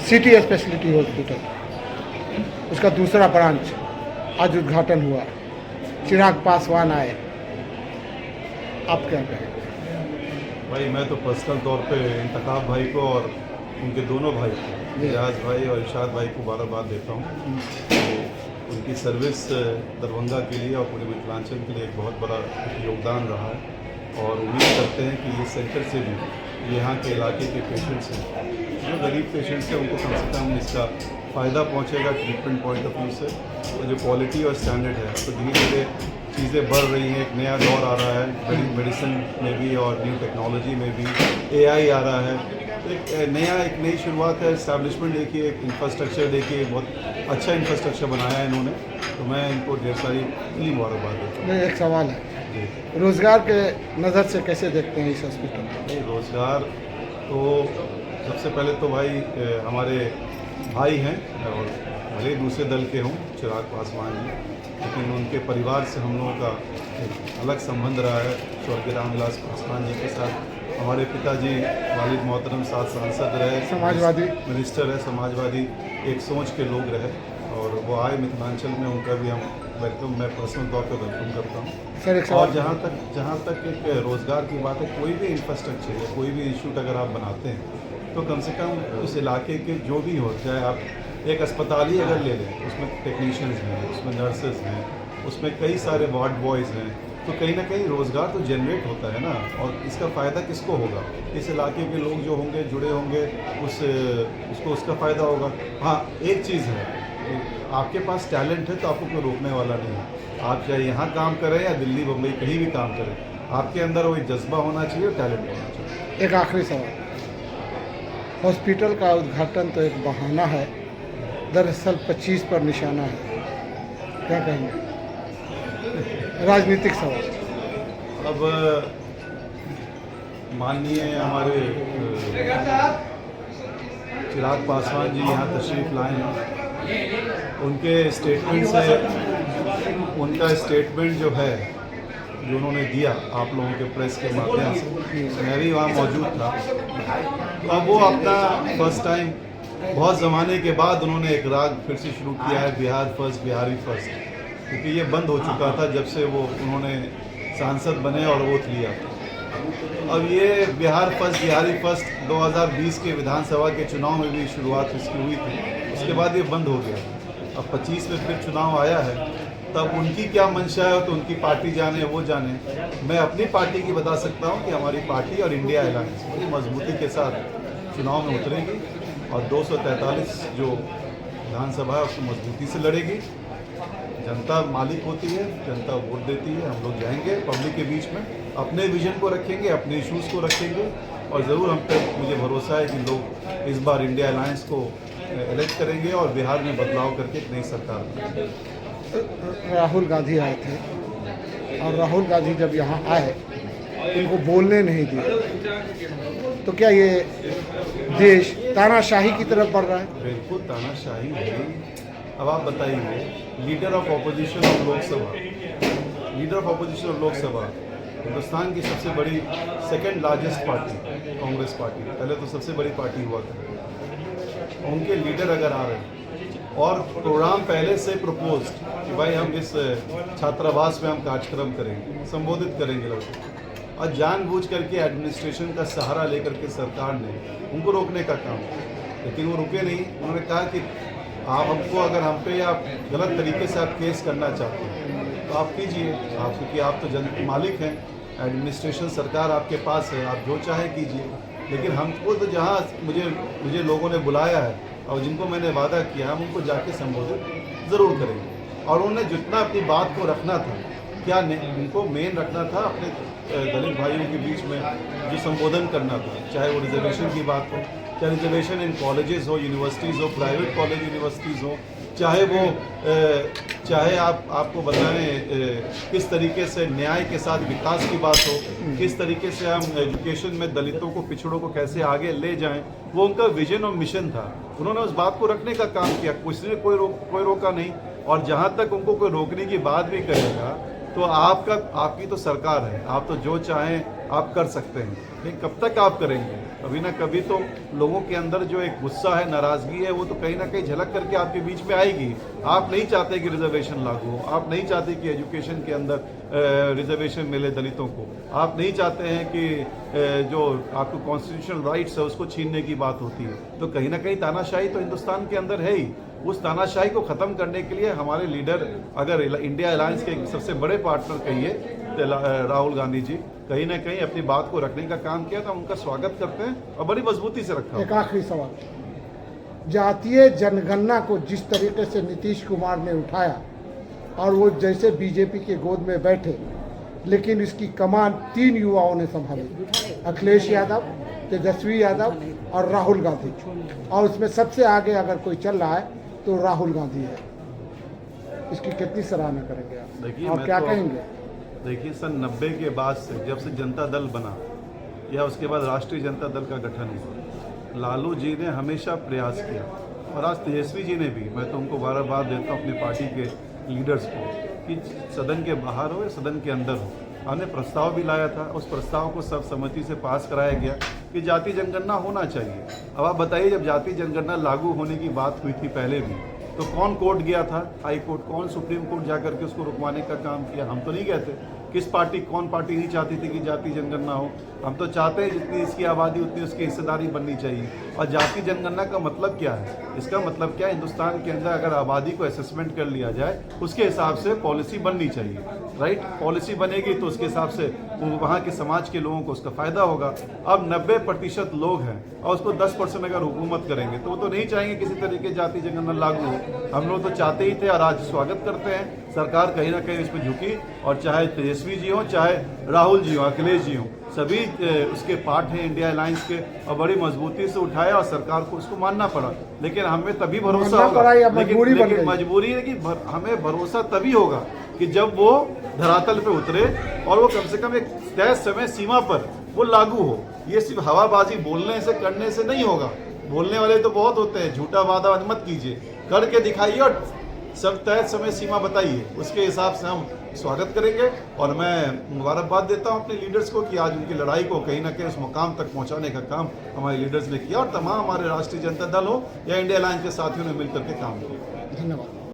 City speciality hospital, उसका दूसरा branch आज उद्घाटन हुआ। चिराग पासवान आए, आप क्या कहेंगे? भाई मैं तो पर्सनल तौर पे इंतखाब भाई को और उनके दोनों भाई को, रियाज भाई और इरशाद भाई को बार देता हूँ। तो उनकी सर्विस दरभंगा के लिए और पूरे मिथिलांचल के लिए एक बहुत बड़ा योगदान रहा है और उम्मीद करते हैं कि ये सेंटर से भी यहाँ के इलाके के पेशेंट्स हैं, जो गरीब पेशेंट्स हैं, उनको कम से कम इसका फ़ायदा पहुँचेगा ट्रीटमेंट पॉइंट ऑफ व्यू से। और जो क्वालिटी और स्टैंडर्ड है, तो धीरे धीरे चीज़ें बढ़ रही हैं। एक नया दौर आ रहा है मेडिसिन में भी और न्यू टेक्नोलॉजी में भी, AI आ रहा है। तो एक नई शुरुआत है। इस्टेब्लिशमेंट देखिए, एक इंफ्रास्ट्रक्चर देखिए, बहुत अच्छा इंफ्रास्ट्रक्चर बनाया है इन्होंने, तो मैं इनको ढेर सारी मुबारकबाद देता हूँ। एक सवाल है, रोजगार के नज़र से कैसे देखते हैं इस हॉस्पिटल को? रोज़गार तो सबसे पहले तो भाई हमारे भाई हैं और भले दूसरे दल के हों, चिराग पासवान जी, लेकिन उनके परिवार से हम लोगों का एक अलग संबंध रहा है। स्वर्गीय रामविलास पासवान जी के साथ हमारे पिताजी वालिद मोहतरम साथ सांसद रहे, समाजवादी मिनिस्टर है, समाजवादी एक सोच के लोग रहे और वो आए मिथिलांचल में, उनका भी हम वेलकम, मैं पर्सनल तौर पर वेलकम करता हूँ। सर एक और सवाल, जहाँ तक एक रोज़गार की बात है, कोई भी इंफ्रास्ट्रक्चर या कोई भी इंस्टीट्यूट अगर आप बनाते हैं तो कम से कम उस इलाके के जो भी हो, चाहे आप एक अस्पताल ही अगर ले लें, उसमें टेक्नीशियंस हैं, उसमें नर्सेज हैं, उसमें कई सारे वार्ड बॉयज़ हैं, तो कहीं ना कहीं रोज़गार तो जनरेट होता है ना। और इसका फ़ायदा किसको होगा? इस इलाके के लोग जो होंगे, जुड़े होंगे, उसको उसका फ़ायदा होगा। हाँ, एक चीज़ है, आपके पास टैलेंट है तो आपको कोई रोकने वाला नहीं है। आप चाहे यहाँ काम करें या दिल्ली बम्बई कहीं भी काम करें, आपके अंदर वही जज्बा होना चाहिए और टैलेंट होना चाहिए। एक आखिरी सवाल, हॉस्पिटल का उद्घाटन तो एक बहाना है, दरअसल 25 पर निशाना है, क्या कहेंगे? राजनीतिक सवाल। अब माननीय हमारे चिराग पासवान जी यहाँ तशरीफ़ लाए हैं, उनके स्टेटमेंट से, उनका स्टेटमेंट जो है, जो उन्होंने दिया आप लोगों के प्रेस के माध्यम से, मैं भी वहाँ मौजूद था, तो अब वो अपना फर्स्ट टाइम बहुत ज़माने के बाद उन्होंने एक राग फिर से शुरू किया है, बिहार फर्स्ट बिहारी फर्स्ट, क्योंकि ये बंद हो चुका था जब से वो उन्होंने सांसद बने और वोट लिया। अब ये बिहार फर्स्ट बिहारी फर्स्ट 2020 के विधानसभा के चुनाव में भी शुरुआत इसकी हुई थी, उसके बाद ये बंद हो गया। अब 25 में फिर चुनाव आया है, तब उनकी क्या मंशा है तो उनकी पार्टी जाने, वो जाने। मैं अपनी पार्टी की बता सकता हूँ कि हमारी पार्टी और इंडिया अलायंस बड़ी मजबूती के साथ चुनाव में उतरेगी और 243 जो विधानसभा है उसको मजबूती से लड़ेगी। जनता मालिक होती है, जनता वोट देती है, हम लोग जाएंगे पब्लिक के बीच में, अपने विजन को रखेंगे, अपने इश्यूज़ को रखेंगे और ज़रूर हम पे मुझे भरोसा है कि लोग इस बार इंडिया अलायंस को इलेक्ट करेंगे और बिहार में बदलाव करके एक नई सरकार बनाएंगे। राहुल गांधी आए थे और राहुल गांधी जब यहाँ आए उनको बोलने नहीं दिया, तो क्या ये देश तानाशाही की तरफ बढ़ रहा है? बिल्कुल तानाशाही है। अब आप बताइए, leader of opposition of Lok Sabha, leader of opposition of Lok Sabha, Hindustan की सबसे बड़ी second largest party Congress party, पहले तो सबसे बड़ी पार्टी हुआ था, उनके लीडर अगर आ रहे हैं और प्रोग्राम पहले से प्रपोज कि भाई हम इस छात्रावास में हम कार्यक्रम करेंगे, संबोधित करेंगे लोगों, और जानबूझ करके एडमिनिस्ट्रेशन का सहारा लेकर के सरकार ने उनको रोकने का काम किया, लेकिन वो रुके नहीं। उन्होंने कहा कि आप हमको, अगर हम पे या गलत तरीके से आप केस करना चाहते हैं तो आप कीजिए, आप, क्योंकि आप तो जन मालिक हैं, एडमिनिस्ट्रेशन सरकार आपके पास है, आप जो चाहे कीजिए। लेकिन हमको तो जहाँ मुझे लोगों ने बुलाया है और जिनको मैंने वादा किया, हम उनको जाके संबोधित ज़रूर करेंगे। और उन्होंने जितना अपनी बात को रखना था, क्या उनको मेन रखना था अपने दलित भाइयों के बीच में जो संबोधन करना था, चाहे वो रिजर्वेशन की बात हो, चाहे रिजर्वेशन इन कॉलेजेस हो, यूनिवर्सिटीज़ हो, प्राइवेट कॉलेज यूनिवर्सिटीज़ हो, चाहे वो चाहे आपको बताएं किस तरीके से न्याय के साथ विकास की बात हो, किस तरीके से हम एजुकेशन में दलितों को, पिछड़ों को कैसे आगे ले जाएं, वो उनका विजन और मिशन था। उन्होंने उस बात को रखने का काम किया, किसी ने कोई रोका नहीं। और जहाँ तक उनको कोई रोकने की बात भी करेगा तो आपकी तो सरकार है, आप तो जो चाहें आप कर सकते हैं, लेकिन कब तक आप करेंगे? कभी ना कभी तो लोगों के अंदर जो एक गुस्सा है, नाराज़गी है, वो तो कहीं ना कहीं झलक करके आपके बीच में आएगी। आप नहीं चाहते कि रिजर्वेशन लागू हो, आप नहीं चाहते कि एजुकेशन के अंदर रिजर्वेशन मिले दलितों को, आप नहीं चाहते हैं कि जो आपको कॉन्स्टिट्यूशनल राइट्स है उसको छीनने की बात होती है। तो कहीं ना कहीं तानाशाही तो हिंदुस्तान के अंदर है ही। उस तानाशाही को ख़त्म करने के लिए हमारे लीडर, अगर इंडिया अलायंस के सबसे बड़े पार्टनर कहिए राहुल गांधी जी, कहीं ना कहीं अपनी बात को रखने का काम किया, तो हम उनका स्वागत करते हैं और बड़ी मजबूती से रखा। एक आखिरी सवाल, जातीय जनगणना को जिस तरीके से नीतीश कुमार ने उठाया और वो जैसे बीजेपी के गोद में बैठे, लेकिन इसकी कमान 3 युवाओं ने संभाली, अखिलेश यादव, तेजस्वी यादव और राहुल गांधी, और उसमें सबसे आगे अगर कोई चल रहा है तो राहुल गांधी है। इसकी कितनी सराहना करेंगे आप? देखिए, और क्या कहेंगे? देखिए, सन 90 के बाद से, जब से जनता दल बना या उसके बाद राष्ट्रीय जनता दल का गठन हुआ, लालू जी ने हमेशा प्रयास किया, और आज तेजस्वी जी ने भी, मैं तो उनको बार देता हूँ अपनी पार्टी के लीडर्स को, कि सदन के बाहर हो या सदन के अंदर हो, हमने प्रस्ताव भी लाया था। उस प्रस्ताव को सर्वसम्मति से पास कराया गया कि जाति जनगणना होना चाहिए। अब आप बताइए, जब जाति जनगणना लागू होने की बात हुई थी पहले भी, तो कौन कोर्ट गया था? High court. कौन सुप्रीम कोर्ट जाकर के उसको रुकवाने का काम किया? हम तो नहीं कहते। कौन पार्टी नहीं चाहती थी कि जाति जनगणना हो? हम तो चाहते हैं जितनी इसकी आबादी उतनी उसकी हिस्सेदारी बननी चाहिए। और जाति जनगणना का मतलब क्या है? इसका मतलब क्या है, हिंदुस्तान के अंदर अगर आबादी को असेसमेंट कर लिया जाए, उसके हिसाब से पॉलिसी बननी चाहिए, राइट? पॉलिसी बनेगी तो उसके हिसाब से वहाँ के समाज के लोगों को उसका फायदा होगा। अब 90% लोग हैं और उसको 10% अगर हुकूमत करेंगे तो वो तो नहीं चाहेंगे किसी तरीके जाति जनगणना लागू हो। हम लोग तो चाहते ही थे और आज स्वागत करते हैं। सरकार कहीं ना कहीं इसमें झुकी, और चाहे तेजस्वी जी हो, चाहे राहुल जी हो, अखिलेश जी हो, सभी उसके पार्ट हैं इंडिया अलायंस के, और बड़ी मजबूती से उठाया और सरकार को उसको मानना पड़ा। लेकिन हमें तभी भरोसा होगा, लेकिन मजबूरी है कि हमें भरोसा तभी होगा कि जब वो धरातल पे उतरे और वो कम से कम एक तय समय सीमा पर वो लागू हो। ये सिर्फ हवाबाजी बोलने से करने से नहीं होगा। बोलने वाले तो बहुत होते हैं, झूठा वादा मत कीजिए, करके दिखाइए और सब तय समय सीमा बताइए, उसके हिसाब से हम स्वागत करेंगे। और मैं मुबारकबाद देता हूं अपने लीडर्स को कि आज उनकी लड़ाई को कहीं ना कहीं उस मुकाम तक पहुंचाने का काम हमारे लीडर्स ने किया, और तमाम हमारे राष्ट्रीय जनता दल हो या इंडिया अलायंस के साथियों ने मिलकर के काम किया। धन्यवाद।